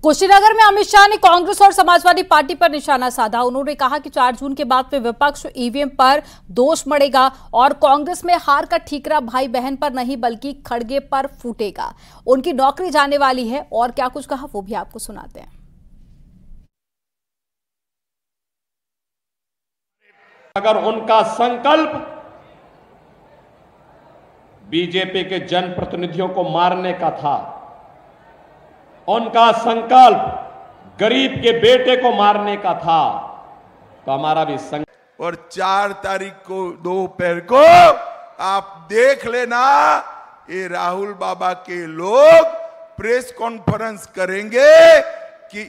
कुशीनगर में अमित शाह ने कांग्रेस और समाजवादी पार्टी पर निशाना साधा। उन्होंने कहा कि 4 जून के बाद में विपक्ष ईवीएम पर दोष मढ़ेगा और कांग्रेस में हार का ठीकरा भाई बहन पर नहीं बल्कि खड़गे पर फूटेगा। उनकी नौकरी जाने वाली है और क्या कुछ कहा वो भी आपको सुनाते हैं। अगर उनका संकल्प बीजेपी के जनप्रतिनिधियों को मारने का था, उनका संकल्प गरीब के बेटे को मारने का था, तो हमारा भी संकल्प। और 4 तारीख को दोपहर को आप देख लेना, ये राहुल बाबा के लोग प्रेस कॉन्फ्रेंस करेंगे कि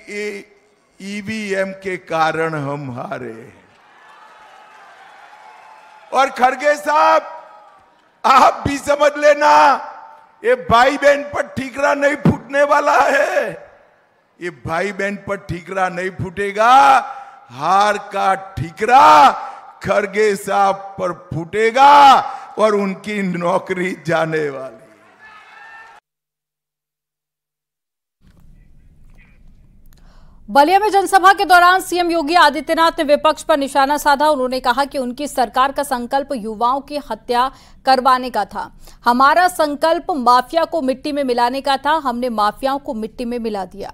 ईवीएम के कारण हम हारे। और खड़गे साहब आप भी समझ लेना, ये भाई बहन पर ठीकरा नहीं फूटने वाला है। ये भाई बहन पर ठीकरा नहीं फूटेगा, हार का ठीकरा खड़गे साहब पर फूटेगा और उनकी नौकरी जाने वाली। बलिया में जनसभा के दौरान सीएम योगी आदित्यनाथ ने विपक्ष पर निशाना साधा। उन्होंने कहा कि उनकी सरकार का संकल्प युवाओं की हत्या करवाने का था। हमारा संकल्प माफिया को मिट्टी में मिलाने का था, हमने माफियाओं को मिट्टी में मिला दिया।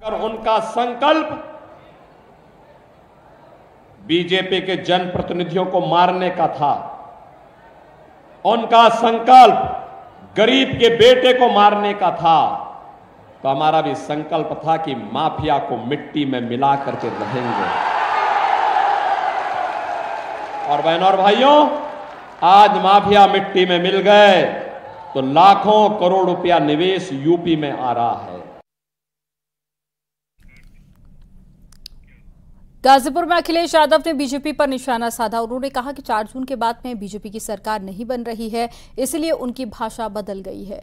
अगर उनका संकल्प बीजेपी के जनप्रतिनिधियों को मारने का था, उनका संकल्प गरीब के बेटे को मारने का था, तो हमारा भी संकल्प था कि माफिया को मिट्टी में मिला करके रहेंगे। और बहनों और भाइयों, आज माफिया मिट्टी में मिल गए तो लाखों करोड़ रुपया निवेश यूपी में आ रहा है। गाजीपुर में अखिलेश यादव ने बीजेपी पर निशाना साधा। उन्होंने कहा कि 4 जून के बाद में बीजेपी की सरकार नहीं बन रही है, इसलिए उनकी भाषा बदल गई है।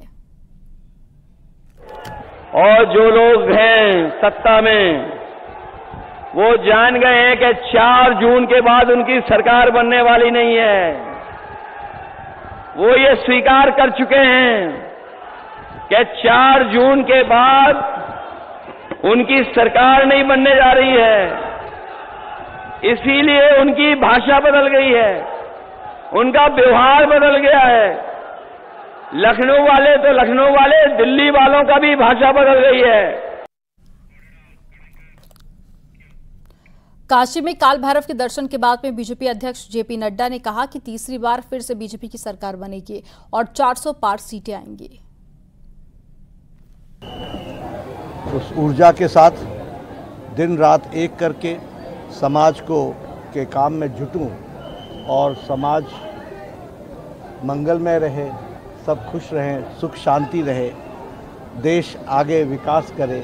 और जो लोग हैं सत्ता में वो जान गए हैं कि 4 जून के बाद उनकी सरकार बनने वाली नहीं है। वो ये स्वीकार कर चुके हैं कि 4 जून के बाद उनकी सरकार नहीं बनने जा रही है, इसीलिए उनकी भाषा बदल गई है, उनका व्यवहार बदल गया है। लखनऊ वाले तो लखनऊ वाले, दिल्ली वालों का भी भाषा बदल गई है। काशी में काल भैरव के दर्शन के बाद में बीजेपी अध्यक्ष जेपी नड्डा ने कहा कि तीसरी बार फिर से बीजेपी की सरकार बनेगी और 400 पार सीटें आएंगी। उस ऊर्जा के साथ दिन रात एक करके समाज को के काम में जुटूं और समाज मंगलमय रहे, सब खुश रहें, सुख शांति रहे, देश आगे विकास करे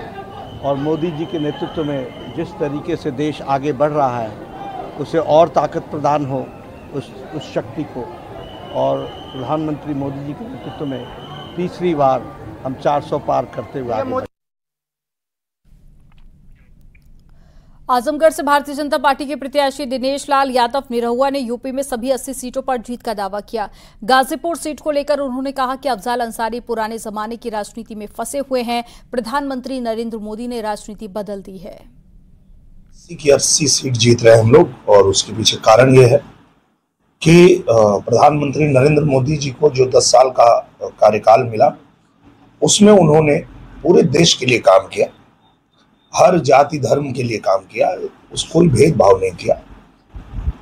और मोदी जी के नेतृत्व में जिस तरीके से देश आगे बढ़ रहा है उसे और ताकत प्रदान हो उस शक्ति को। और प्रधानमंत्री मोदी जी के नेतृत्व में तीसरी बार हम 400 पार करते हुए आगे बढ़े। आजमगढ़ से भारतीय जनता पार्टी के प्रत्याशी दिनेश लाल यादव निरहुआ ने यूपी में सभी 80 सीटों पर जीत का दावा किया। गाजीपुर सीट को लेकर उन्होंने कहा कि अफजाल अंसारी पुराने जमाने की राजनीति में फंसे हुए हैं, प्रधानमंत्री नरेंद्र मोदी ने राजनीति बदल दी है। 80 सीट जीत रहे हैं हम लोग और उसके पीछे कारण यह है कि प्रधानमंत्री नरेंद्र मोदी जी को जो 10 साल का कार्यकाल मिला उसमें उन्होंने पूरे देश के लिए काम किया, हर जाति धर्म के लिए काम किया, उसको कोई भेदभाव नहीं किया।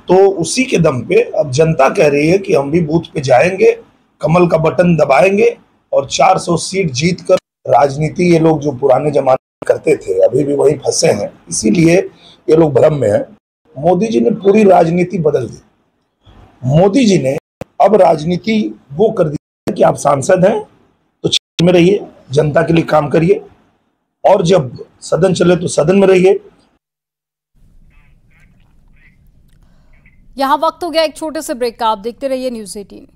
तो उसी के दम पे अब जनता कह रही है कि हम भी बूथ पे जाएंगे, कमल का बटन दबाएंगे और 400 सीट जीतकर राजनीति ये लोग जो पुराने जमाने में करते थे अभी भी वही फंसे हैं, इसीलिए ये लोग भ्रम में हैं। मोदी जी ने पूरी राजनीति बदल दी। मोदी जी ने अब राजनीति वो कर दी है कि आप सांसद हैं तो क्षेत्र में रहिए, जनता के लिए काम करिए और जब सदन चले तो सदन में रहिए। यहां वक्त हो गया एक छोटे से ब्रेक का, आप देखते रहिए न्यूज़ 18।